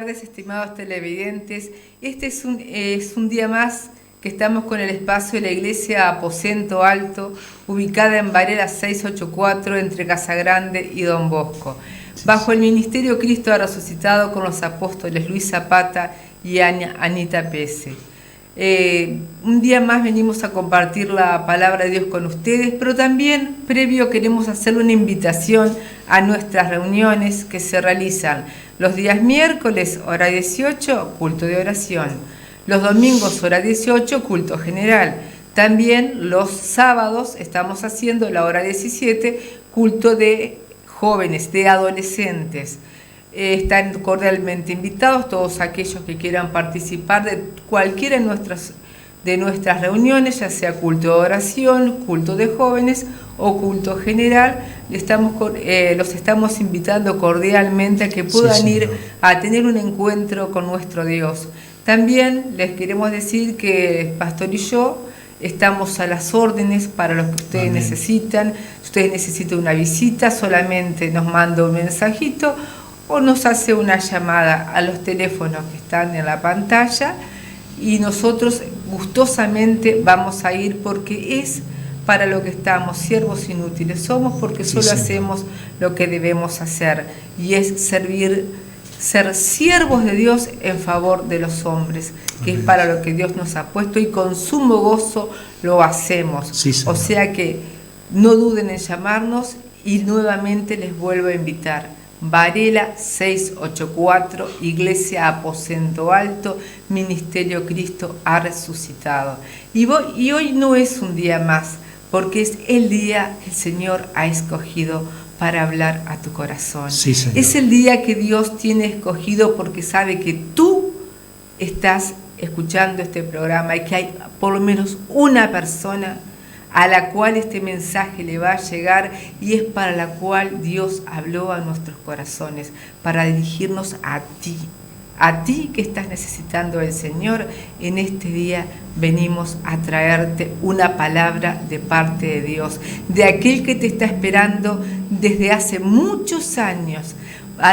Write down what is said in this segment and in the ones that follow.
tardes, estimados televidentes. Este es un día más que estamos con el espacio de la Iglesia Aposento Alto, ubicada en Varela 684, entre Casagrande y Don Bosco, bajo el ministerio Cristo ha resucitado, con los apóstoles Luis Zapata y Anita Pese. Un día más venimos a compartir la palabra de Dios con ustedes, pero también previo queremos hacerle una invitación a nuestras reuniones que se realizan los días miércoles, hora 18, culto de oración; los domingos, hora 18, culto general. También los sábados estamos haciendo la hora 17, culto de jóvenes, de adolescentes. Están cordialmente invitados todos aquellos que quieran participar de cualquiera de nuestras reuniones, ya sea culto de oración, culto de jóvenes o culto general. Los estamos invitando cordialmente a que puedan ir a tener un encuentro con nuestro Dios. También les queremos decir que el pastor y yo estamos a las órdenes para lo que ustedes necesitan. Si ustedes necesitan una visita, solamente nos manda un mensajito o nos hace una llamada a los teléfonos que están en la pantalla y nosotros gustosamente vamos a ir, porque es para lo que estamos. Siervos inútiles somos, porque solo hacemos lo que debemos hacer, y es ser siervos de Dios en favor de los hombres, que es para lo que Dios nos ha puesto, y con sumo gozo lo hacemos. O sea que no duden en llamarnos, y nuevamente les vuelvo a invitar. Varela 684, Iglesia Aposento Alto, Ministerio Cristo ha resucitado. Y hoy no es un día más, porque es el día que el Señor ha escogido para hablar a tu corazón. Es el día que Dios tiene escogido porque sabe que tú estás escuchando este programa y que hay por lo menos una persona a la cual este mensaje le va a llegar, y es para la cual Dios habló a nuestros corazones, para dirigirnos a ti que estás necesitando el Señor. En este día venimos a traerte una palabra de parte de Dios, de aquel que te está esperando desde hace muchos años,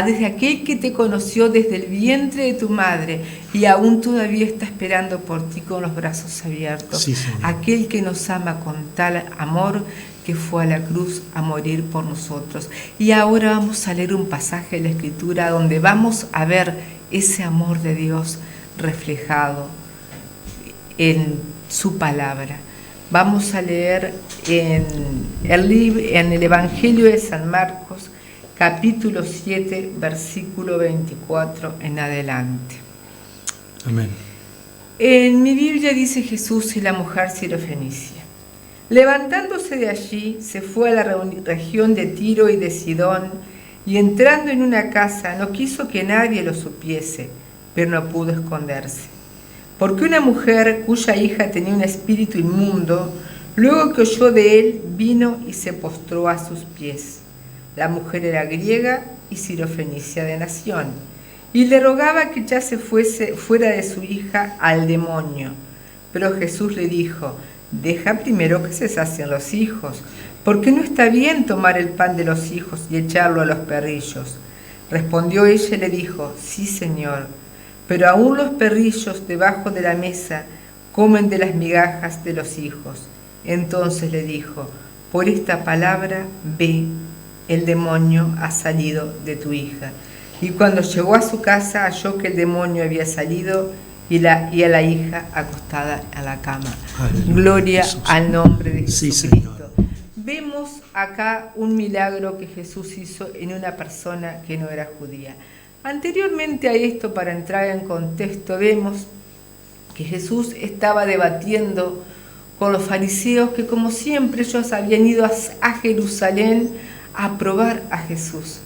desde aquel que te conoció desde el vientre de tu madre y aún todavía está esperando por ti con los brazos abiertos. Aquel que nos ama con tal amor que fue a la cruz a morir por nosotros. Y ahora vamos a leer un pasaje de la Escritura donde vamos a ver ese amor de Dios reflejado en su palabra. Vamos a leer en el Evangelio de San Marcos, capítulo 7, versículo 24 en adelante. Amén. En mi Biblia dice: Jesús y la mujer sirofenicia. Levantándose de allí, se fue a la región de Tiro y de Sidón, y entrando en una casa no quiso que nadie lo supiese, pero no pudo esconderse. Porque una mujer cuya hija tenía un espíritu inmundo, luego que oyó de él, vino y se postró a sus pies. La mujer era griega y sirofenicia de nación, y le rogaba que ya se fuera de su hija al demonio. Pero Jesús le dijo: deja primero que se sacien los hijos, porque no está bien tomar el pan de los hijos y echarlo a los perrillos. Respondió ella y le dijo: sí, Señor, pero aún los perrillos debajo de la mesa comen de las migajas de los hijos. Entonces le dijo: por esta palabra ve, el demonio ha salido de tu hija. Y cuando llegó a su casa, halló que el demonio había salido y a la hija acostada en la cama. Aleluya. Gloria Jesús. Al nombre de Jesucristo. Vemos acá un milagro que Jesús hizo en una persona que no era judía. Anteriormente a esto, para entrar en contexto, vemos que Jesús estaba debatiendo con los fariseos, que como siempre ellos habían ido a Jerusalén a probar a Jesús,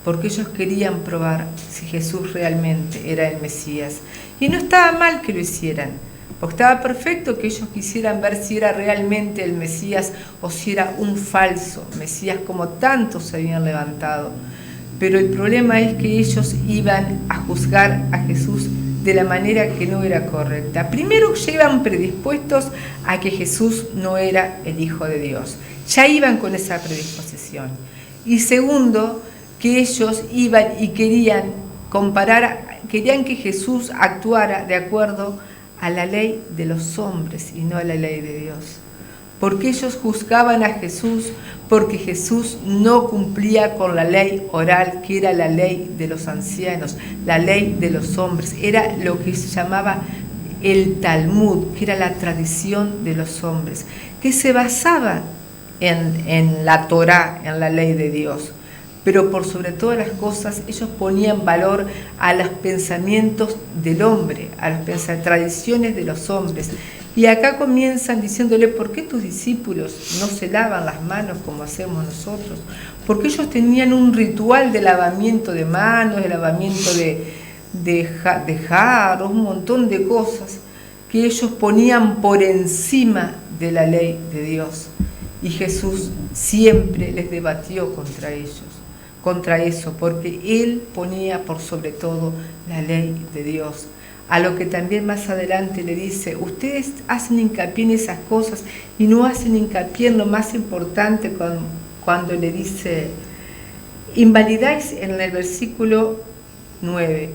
porque ellos querían probar si Jesús realmente era el Mesías. Y no estaba mal que lo hicieran, porque estaba perfecto que ellos quisieran ver si era realmente el Mesías o si era un falso Mesías, como tantos se habían levantado. Pero el problema es que ellos iban a juzgar a Jesús de la manera que no era correcta. Primero, ya iban predispuestos a que Jesús no era el Hijo de Dios. Ya iban con esa predisposición. Y segundo, que ellos iban y querían comparar querían que Jesús actuara de acuerdo a la ley de los hombres y no a la ley de Dios. Porque ellos juzgaban a Jesús porque Jesús no cumplía con la ley oral, que era la ley de los ancianos, la ley de los hombres. Era lo que se llamaba el Talmud, que era la tradición de los hombres, que se basaba en la Torá, en la ley de Dios. Pero por sobre todas las cosas, ellos ponían valor a los pensamientos del hombre, a las tradiciones de los hombres. Y acá comienzan diciéndole, ¿por qué tus discípulos no se lavan las manos como hacemos nosotros? Porque ellos tenían un ritual de lavamiento de manos, de lavamiento de jarros, un montón de cosas que ellos ponían por encima de la ley de Dios. Y Jesús siempre les debatió contra ellos, contra eso, porque Él ponía por sobre todo la ley de Dios. A lo que también más adelante le dice, ustedes hacen hincapié en esas cosas y no hacen hincapié en lo más importante cuando le dice, invalidáis en el versículo 9,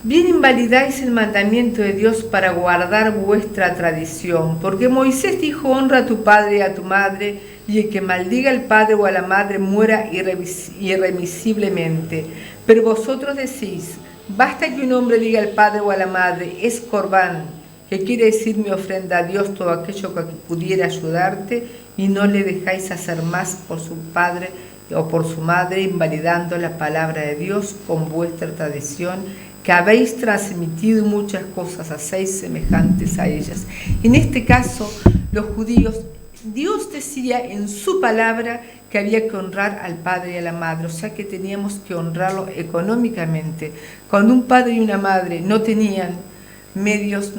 bien invalidáis el mandamiento de Dios para guardar vuestra tradición, porque Moisés dijo, honra a tu padre y a tu madre, y el que maldiga al padre o a la madre muera irremisiblemente. Pero vosotros decís, basta que un hombre diga al padre o a la madre, es corbán, que quiere decir mi ofrenda a Dios, todo aquello que pudiera ayudarte, y no le dejáis hacer más por su padre o por su madre, invalidando la palabra de Dios con vuestra tradición, que habéis transmitido muchas cosas, hacéis semejantes a ellas. En este caso, los judíos, Dios decía en su palabra que había que honrar al padre y a la madre, o sea que teníamos que honrarlo económicamente. Cuando un padre y una madre no tenían medios,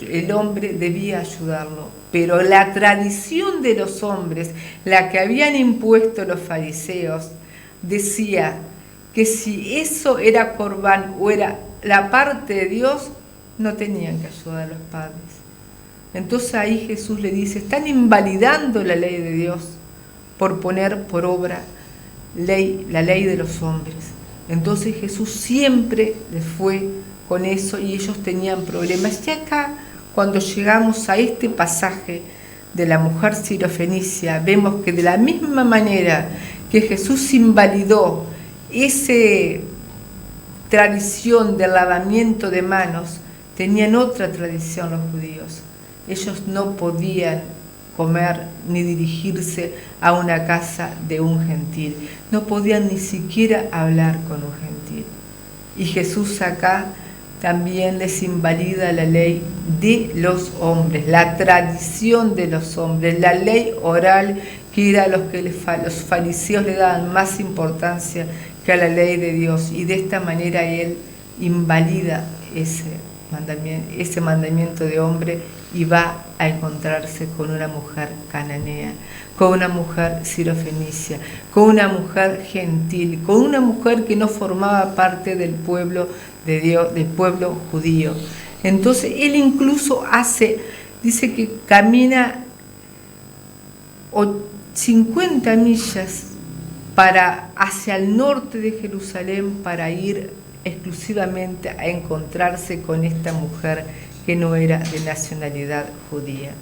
el hombre debía ayudarlo. Pero la tradición de los hombres, la que habían impuesto los fariseos, decía que si eso era corbán o era la parte de Dios, no tenían que ayudar a los padres. Entonces ahí Jesús le dice, están invalidando la ley de Dios por poner por obra la ley de los hombres. Entonces Jesús siempre les fue con eso y ellos tenían problemas. Y acá, cuando llegamos a este pasaje de la mujer sirofenicia, vemos que de la misma manera que Jesús invalidó esa tradición del lavamiento de manos, tenían otra tradición los judíos. Ellos no podían comer ni dirigirse a una casa de un gentil. No podían ni siquiera hablar con un gentil. Y Jesús acá también les invalida la ley de los hombres, la tradición de los hombres, la ley oral, que era los que los fariseos le daban más importancia que a la ley de Dios. Y de esta manera Él invalida ese mandamiento de hombre y va a encontrarse con una mujer cananea, con una mujer sirofenicia, con una mujer gentil, con una mujer que no formaba parte del pueblo de Dios, del pueblo judío. Entonces Él incluso dice que camina 50 millas hacia el norte de Jerusalén para ir exclusivamente a encontrarse con esta mujer que no era de nacionalidad judía.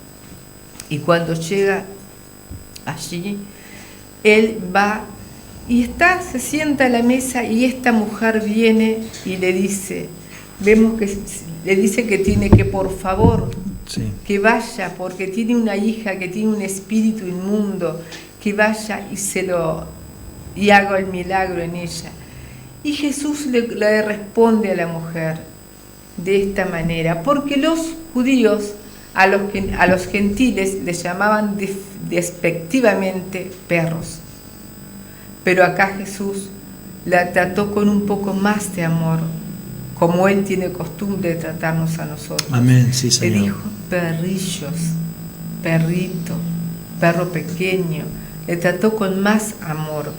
Y cuando llega allí, él va y se sienta a la mesa y esta mujer viene y le dice, vemos que le dice que tiene que por favor, sí, que vaya porque tiene una hija que tiene un espíritu inmundo, que vaya y haga el milagro en ella. Y Jesús le responde a la mujer de esta manera, porque los judíos a los gentiles les llamaban despectivamente perros, pero acá Jesús la trató con un poco más de amor, como Él tiene costumbre de tratarnos a nosotros. Amén, sí, Señor. Le dijo perrillos, perrito, perro pequeño, le trató con más amor.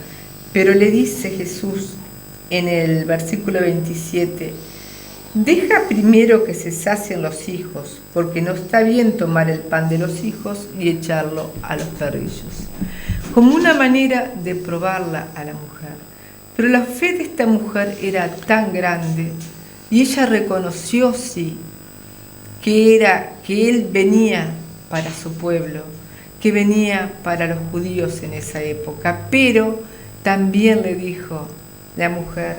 Pero le dice Jesús en el versículo 27, deja primero que se sacien los hijos, porque no está bien tomar el pan de los hijos y echarlo a los perrillos. Como una manera de probarla a la mujer. Pero la fe de esta mujer era tan grande y ella reconoció, sí, que él venía para su pueblo, que venía para los judíos en esa época, pero también le dijo la mujer,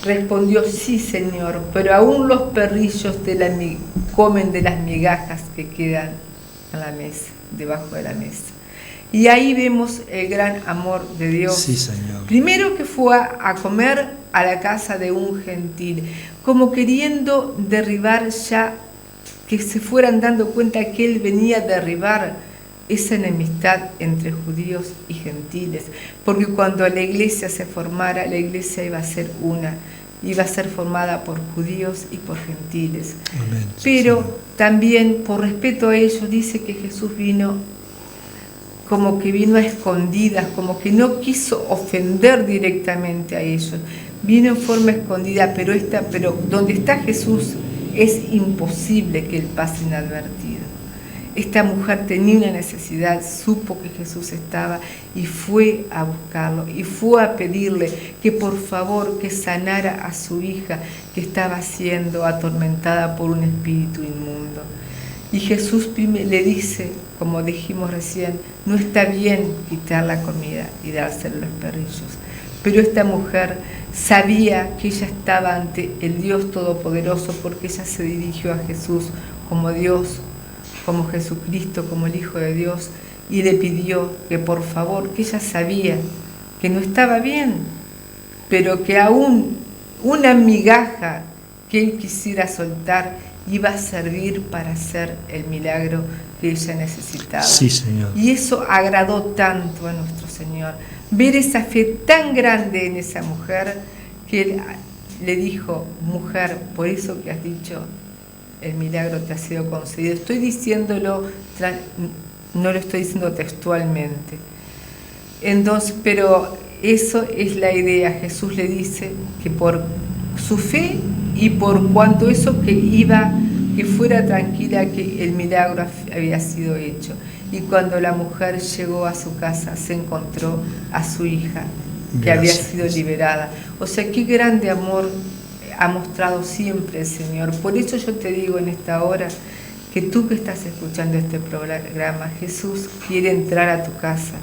respondió, sí, Señor, pero aún los perrillos comen de las migajas que quedan en la mesa, debajo de la mesa. Y ahí vemos el gran amor de Dios. Sí, Señor. Primero que fue a comer a la casa de un gentil, como queriendo derribar ya, que se fueran dando cuenta que Él venía a derribar esa enemistad entre judíos y gentiles. Porque cuando la iglesia se formara, la iglesia iba a ser una, iba a ser formada por judíos y por gentiles. Amén. Pero Sí, también por respeto a ellos dice que Jesús vino como que vino a escondidas, como que no quiso ofender directamente a ellos. Vino en forma escondida, pero donde está Jesús es imposible que Él pase inadvertido. Esta mujer tenía una necesidad, supo que Jesús estaba y fue a buscarlo y fue a pedirle que por favor que sanara a su hija que estaba siendo atormentada por un espíritu inmundo. Y Jesús le dice, como dijimos recién, no está bien quitar la comida y dársela a los perrillos. Pero esta mujer sabía que ella estaba ante el Dios Todopoderoso porque ella se dirigió a Jesús como Dios, como Jesucristo, como el Hijo de Dios, y le pidió que por favor, que ella sabía que no estaba bien, pero que aún una migaja que Él quisiera soltar iba a servir para hacer el milagro que ella necesitaba. sí, Señor. Y eso agradó tanto a nuestro Señor, ver esa fe tan grande en esa mujer, que Él le dijo, mujer, por eso que has dicho, el milagro te ha sido concedido. Estoy diciéndolo, no lo estoy diciendo textualmente. Entonces, pero eso es la idea. Jesús le dice que por su fe y por cuanto eso que fuera tranquila que el milagro había sido hecho. Y cuando la mujer llegó a su casa, se encontró a su hija, que Gracias. había sido liberada. O sea, qué grande amor ha mostrado siempre el Señor. Por eso yo te digo en esta hora, que tú que estás escuchando este programa, Jesús quiere entrar a tu casa.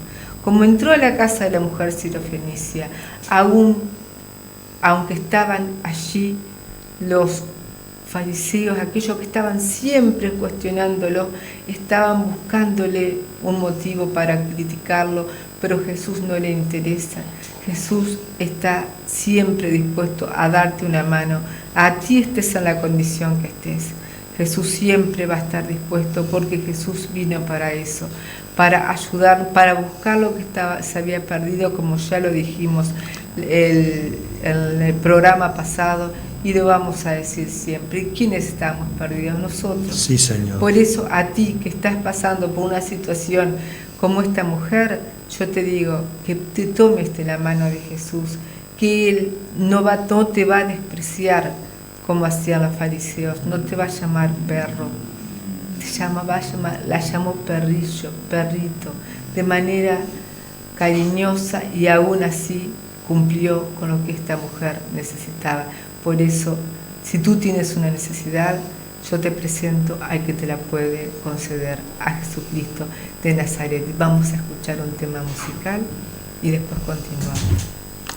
Como entró a la casa de la mujer sirofenicia, aunque estaban allí los fariseos, aquellos que estaban siempre cuestionándolo, estaban buscándole un motivo para criticarlo, pero Jesús no le interesa. Jesús está siempre dispuesto a darte una mano, a ti estés en la condición que estés. Jesús siempre va a estar dispuesto porque Jesús vino para eso, para ayudar, para buscar lo que se había perdido, como ya lo dijimos en el programa pasado, y lo vamos a decir siempre. ¿Quiénes estamos perdidos? Nosotros. Sí, Señor. Por eso a ti que estás pasando por una situación como esta mujer, yo te digo que te tomes de la mano de Jesús, que Él no te va a despreciar como hacían los fariseos, no te va a llamar perro, la llamó perrito, de manera cariñosa, y aún así cumplió con lo que esta mujer necesitaba. Por eso, si tú tienes una necesidad, yo te presento al que te la puede conceder, a Jesucristo de Nazaret. Vamos a escuchar un tema musical y después continuamos.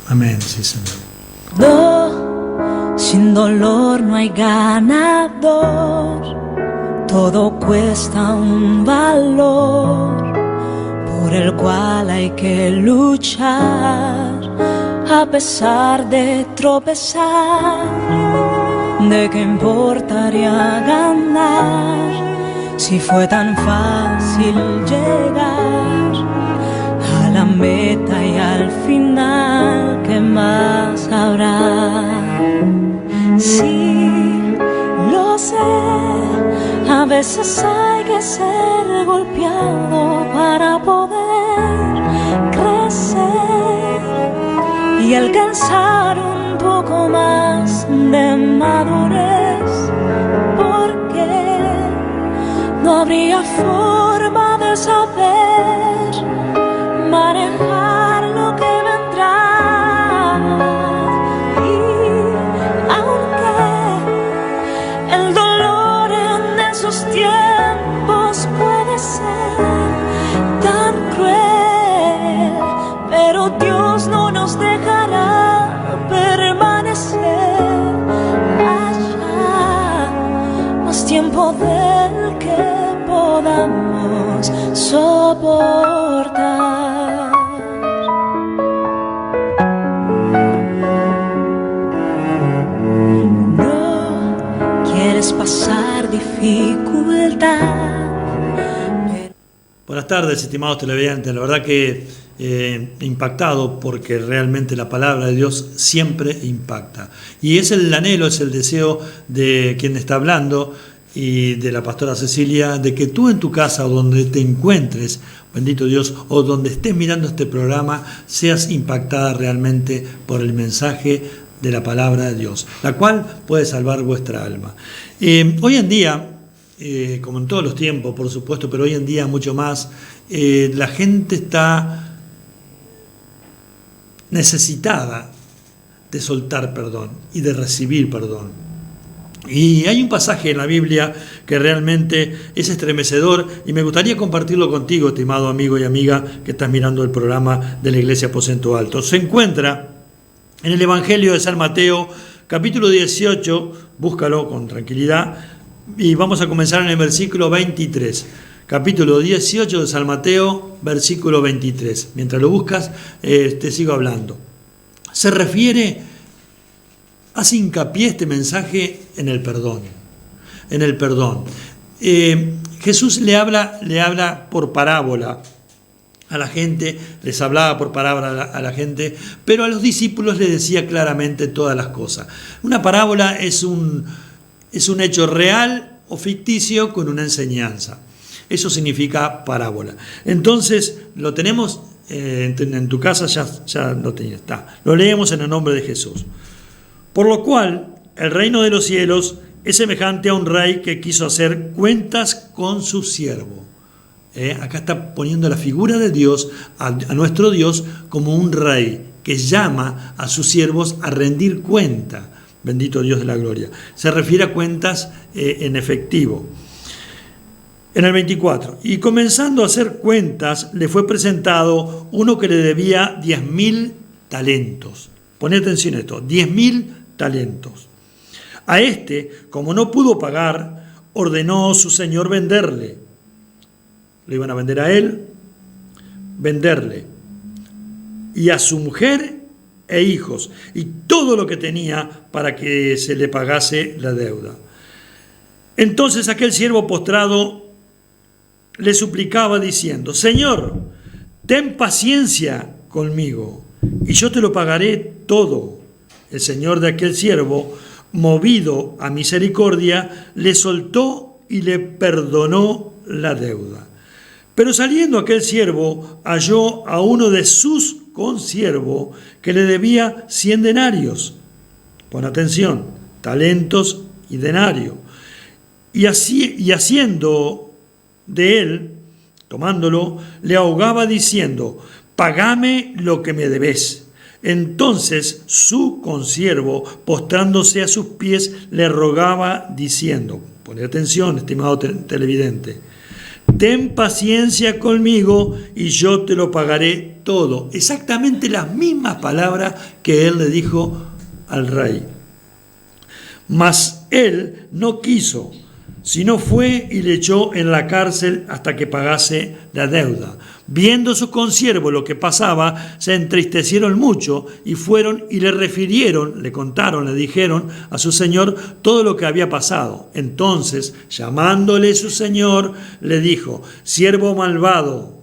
Amén, sí, Señor. No, sin dolor no hay ganador, todo cuesta un valor por el cual hay que luchar. A pesar de tropezar, ¿de qué importaría ganar si fue tan fácil llegar a la meta y al final? ¿Qué más habrá? Sí, lo sé, a veces hay que ser golpeado para poder crecer y alcanzar un poco más de madurez, porque no habría forma de saber manejar lo que vendrá podemos soportar. No quieres pasar dificultad. Buenas tardes, estimados televidentes. La verdad que impactado, porque realmente la palabra de Dios siempre impacta. Y es el anhelo, es el deseo de quien está hablando y de la pastora Cecilia, de que tú en tu casa o donde te encuentres, bendito Dios, o donde estés mirando este programa, seas impactada realmente por el mensaje de la palabra de Dios, la cual puede salvar vuestra alma. Hoy en día, como en todos los tiempos, por supuesto, pero hoy en día mucho más, la gente está necesitada de soltar perdón y de recibir perdón. Y hay un pasaje en la Biblia que realmente es estremecedor y me gustaría compartirlo contigo, estimado amigo y amiga que estás mirando el programa de la Iglesia Aposento Alto. Se encuentra en el Evangelio de San Mateo, capítulo 18, búscalo con tranquilidad, y vamos a comenzar en el versículo 23. Capítulo 18 de San Mateo, versículo 23. Mientras lo buscas, te sigo hablando. Se refiere, hace hincapié este mensaje en el perdón. En el perdón. Jesús le habla por parábola a la gente, les hablaba por parábola a la gente, pero a los discípulos les decía claramente todas las cosas. Una parábola es un hecho real o ficticio con una enseñanza. Eso significa parábola. Entonces, lo tenemos en tu casa, ya lo tenía, está. Lo leemos en el nombre de Jesús. Por lo cual, el reino de los cielos es semejante a un rey que quiso hacer cuentas con su siervo. Acá está poniendo la figura de Dios, a nuestro Dios, como un rey que llama a sus siervos a rendir cuenta. Bendito Dios de la gloria. Se refiere a cuentas en efectivo. En el 24, y comenzando a hacer cuentas, le fue presentado uno que le debía 10.000 talentos. Poné atención a esto, 10.000 talentos. A este, como no pudo pagar, ordenó su señor venderle. Lo iban a vender a él, venderle. Y a su mujer e hijos, y todo lo que tenía para que se le pagase la deuda. Entonces aquel siervo postrado le suplicaba diciendo: Señor, ten paciencia conmigo, y yo te lo pagaré todo. El señor de aquel siervo, movido a misericordia, le soltó y le perdonó la deuda. Pero saliendo aquel siervo, halló a uno de sus consiervos que le debía 100 denarios. Pon atención, talentos y denario. Y haciendo de él, tomándolo, le ahogaba diciendo: pagame lo que me debes. Entonces su consiervo, postrándose a sus pies, le rogaba diciendo, pon atención, estimado televidente, ten paciencia conmigo y yo te lo pagaré todo. Exactamente las mismas palabras que él le dijo al rey. Mas él no quiso, sino fue y le echó en la cárcel hasta que pagase la deuda. Viendo sus consiervos lo que pasaba, se entristecieron mucho y fueron y le refirieron, le contaron, le dijeron a su señor todo lo que había pasado. Entonces, llamándole su señor, le dijo: siervo malvado,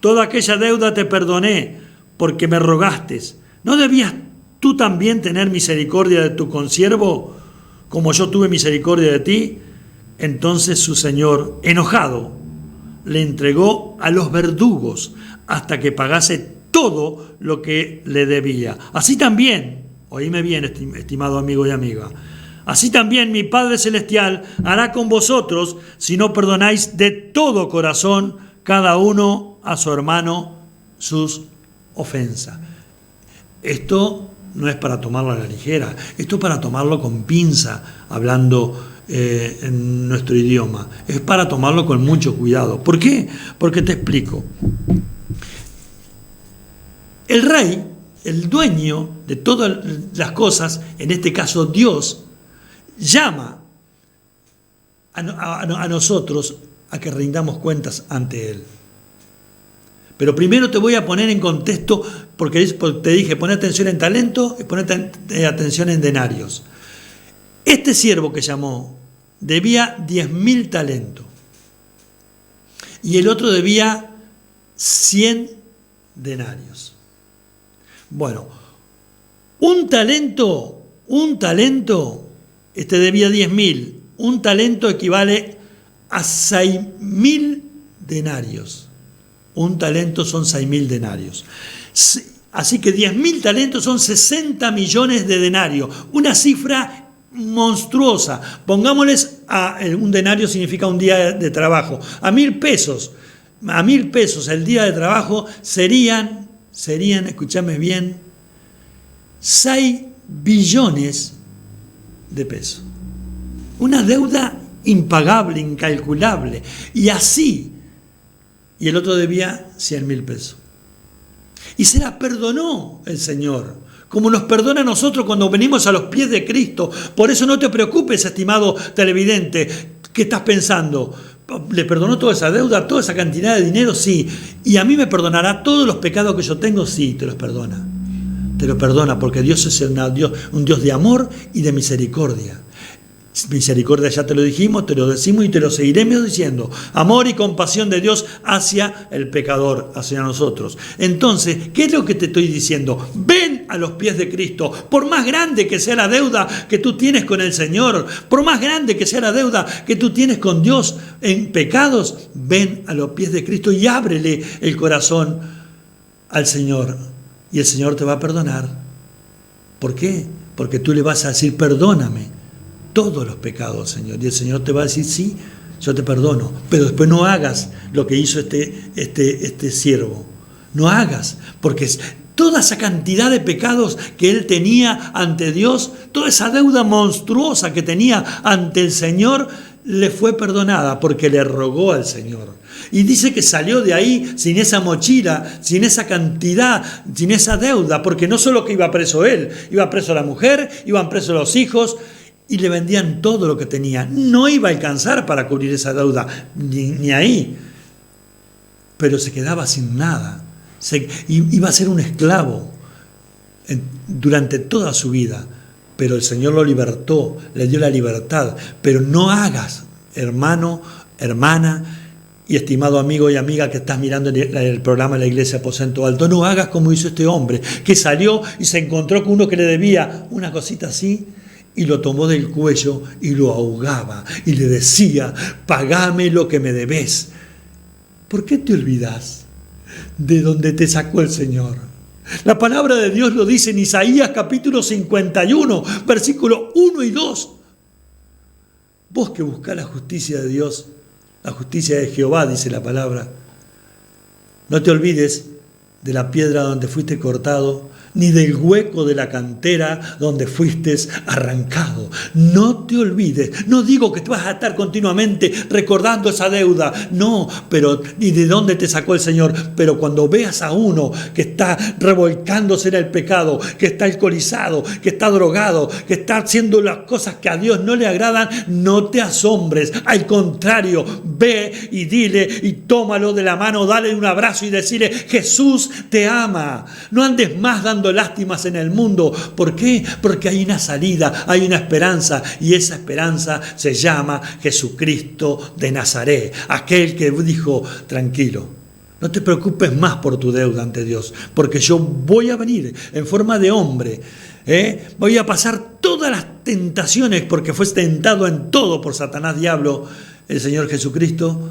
toda aquella deuda te perdoné porque me rogaste. ¿No debías tú también tener misericordia de tu consiervo, como yo tuve misericordia de ti? Entonces su señor, enojado, le entregó a los verdugos hasta que pagase todo lo que le debía. Así también, oíme bien, estimado amigo y amiga, así también mi Padre Celestial hará con vosotros si no perdonáis de todo corazón cada uno a su hermano sus ofensas. Esto no es para tomarlo a la ligera, esto es para tomarlo con pinza, hablando en nuestro idioma. Es para tomarlo con mucho cuidado. ¿Por qué? Porque te explico. El rey, el dueño de todas las cosas, en este caso Dios, llama a nosotros a que rindamos cuentas ante Él. Pero primero te voy a poner en contexto, porque te dije, poné atención en talento y poné atención en denarios. Este siervo que llamó debía 10.000 talentos y el otro debía 100 denarios. Bueno, un talento, este debía 10.000, un talento equivale a 6.000 denarios. Un talento son 6.000 denarios. Así que 10.000 talentos son 60 millones de denarios. Una cifra monstruosa. Pongámosles un denario significa un día de trabajo. A 1.000 pesos el día de trabajo serían, escúchame bien, 6 billones de pesos. Una deuda impagable, incalculable. Y así, y el otro debía 100.000 pesos. Y se la perdonó el Señor, como nos perdona a nosotros cuando venimos a los pies de Cristo. Por eso no te preocupes, estimado televidente, ¿qué estás pensando? ¿Le perdonó toda esa deuda, toda esa cantidad de dinero? Sí. ¿Y a mí me perdonará todos los pecados que yo tengo? Sí, te los perdona. Te lo perdona porque Dios es un Dios de amor y de misericordia. Misericordia, ya te lo dijimos, te lo decimos y te lo seguiremos diciendo. Amor y compasión de Dios hacia el pecador, hacia nosotros. Entonces, ¿qué es lo que te estoy diciendo? Ven a los pies de Cristo. Por más grande que sea la deuda que tú tienes con el Señor, por más grande que sea la deuda que tú tienes con Dios en pecados, ven a los pies de Cristo y ábrele el corazón al Señor. Y el Señor te va a perdonar. ¿Por qué? Porque tú le vas a decir, perdóname todos los pecados, Señor. Y el Señor te va a decir, sí, yo te perdono. Pero después no hagas lo que hizo este siervo. No hagas, porque toda esa cantidad de pecados que él tenía ante Dios, toda esa deuda monstruosa que tenía ante el Señor, le fue perdonada porque le rogó al Señor. Y dice que salió de ahí sin esa mochila, sin esa cantidad, sin esa deuda, porque no solo que iba preso él, iba preso la mujer, iban presos los hijos, y le vendían todo lo que tenía. No iba a alcanzar para cubrir esa deuda, ni ahí. Pero se quedaba sin nada. Iba a ser un esclavo durante toda su vida. Pero el Señor lo libertó, le dio la libertad. Pero no hagas, hermano, hermana, y estimado amigo y amiga que estás mirando el programa de la Iglesia Aposento Alto, no hagas como hizo este hombre, que salió y se encontró con uno que le debía una cosita así, y lo tomó del cuello y lo ahogaba y le decía, pagame lo que me debes. ¿Por qué te olvidas de donde te sacó el Señor? La palabra de Dios lo dice en Isaías capítulo 51, versículos 1 y 2. Vos que buscás la justicia de Dios, la justicia de Jehová, dice la palabra, no te olvides de la piedra donde fuiste cortado, ni del hueco de la cantera donde fuiste arrancado. No te olvides. No digo que te vas a estar continuamente recordando esa deuda, no, pero ni de dónde te sacó el Señor. Pero cuando veas a uno que está revolcándose en el pecado, que está alcoholizado, que está drogado, que está haciendo las cosas que a Dios no le agradan, no te asombres. Al contrario, ve y dile y tómalo de la mano, dale un abrazo y decirle, Jesús te ama. No andes más dando lástimas en el mundo. ¿Por qué? Porque hay una salida, hay una esperanza, y esa esperanza se llama Jesucristo de Nazaret, aquel que dijo, tranquilo, no te preocupes más por tu deuda ante Dios, porque yo voy a venir en forma de hombre, voy a pasar todas las tentaciones, porque fue tentado en todo por Satanás, diablo, el Señor Jesucristo,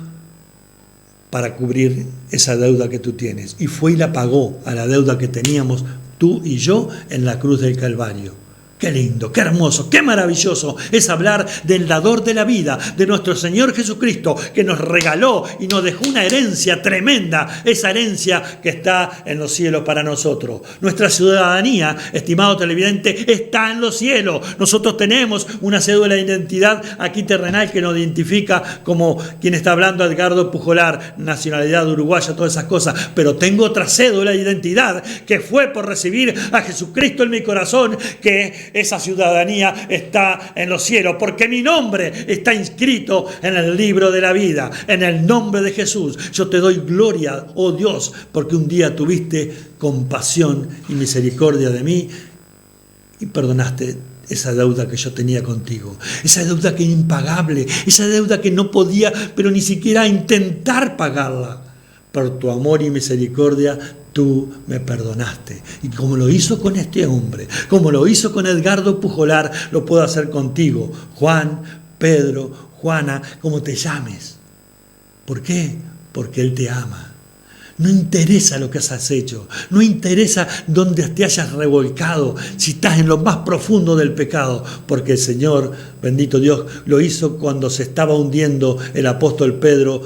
para cubrir esa deuda que tú tienes. Y fue y la pagó a la deuda que teníamos tú y yo en la cruz del Calvario. Qué lindo, qué hermoso, qué maravilloso es hablar del dador de la vida, de nuestro Señor Jesucristo, que nos regaló y nos dejó una herencia tremenda, esa herencia que está en los cielos para nosotros. Nuestra ciudadanía, estimado televidente, está en los cielos. Nosotros tenemos una cédula de identidad aquí terrenal que nos identifica como quien está hablando, Edgardo Pujolar, nacionalidad uruguaya, todas esas cosas, pero tengo otra cédula de identidad que fue por recibir a Jesucristo en mi corazón, que esa ciudadanía está en los cielos, porque mi nombre está inscrito en el libro de la vida. En el nombre de Jesús, yo te doy gloria, oh Dios, porque un día tuviste compasión y misericordia de mí y perdonaste esa deuda que yo tenía contigo, esa deuda que era impagable, esa deuda que no podía, pero ni siquiera intentar pagarla. Por tu amor y misericordia, tú me perdonaste. Y como lo hizo con este hombre, como lo hizo con Edgardo Pujolar, lo puedo hacer contigo, Juan, Pedro, Juana, como te llames. ¿Por qué? Porque Él te ama. No interesa lo que has hecho, no interesa dónde te hayas revolcado, si estás en lo más profundo del pecado, porque el Señor, bendito Dios, lo hizo cuando se estaba hundiendo el apóstol Pedro,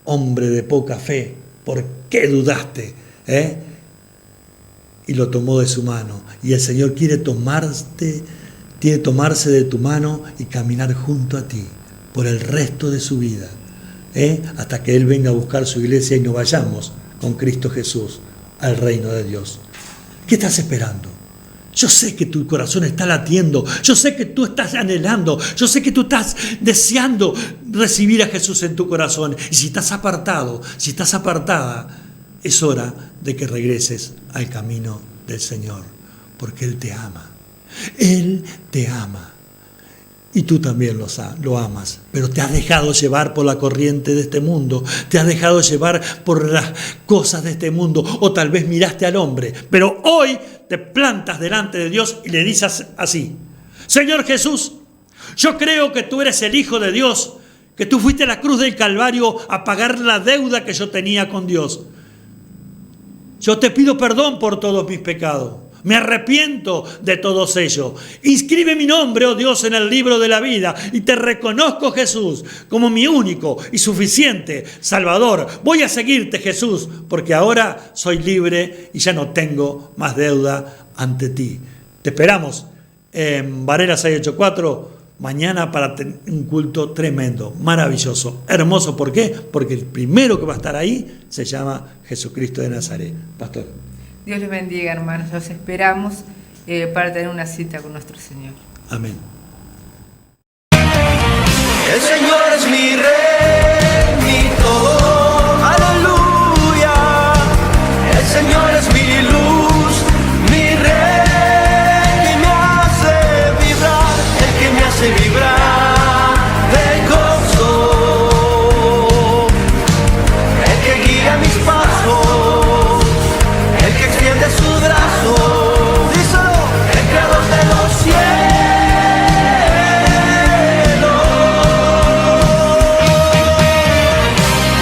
hombre de poca fe. ¿Por qué dudaste? Y lo tomó de su mano. Y el Señor quiere tomarse de tu mano y caminar junto a ti por el resto de su vida, hasta que Él venga a buscar su iglesia y nos vayamos con Cristo Jesús al reino de Dios. ¿Qué estás esperando? Yo sé que tu corazón está latiendo, yo sé que tú estás anhelando, yo sé que tú estás deseando recibir a Jesús en tu corazón. Y si estás apartado, si estás apartada, es hora de que regreses al camino del Señor, porque Él te ama. Él te ama. Y tú también lo amas, pero te has dejado llevar por la corriente de este mundo, te has dejado llevar por las cosas de este mundo, o tal vez miraste al hombre, pero hoy te plantas delante de Dios y le dices así: Señor Jesús, yo creo que tú eres el Hijo de Dios, que tú fuiste a la cruz del Calvario a pagar la deuda que yo tenía con Dios. Yo te pido perdón por todos mis pecados. Me arrepiento de todos ellos. Inscribe mi nombre, oh Dios, en el libro de la vida y te reconozco, Jesús, como mi único y suficiente Salvador. Voy a seguirte, Jesús, porque ahora soy libre y ya no tengo más deuda ante ti. Te esperamos en Varela 684 mañana para un culto tremendo, maravilloso, hermoso. ¿Por qué? Porque el primero que va a estar ahí se llama Jesucristo de Nazaret. Pastor. Dios les bendiga, hermanos. Los esperamos para tener una cita con nuestro Señor. Amén.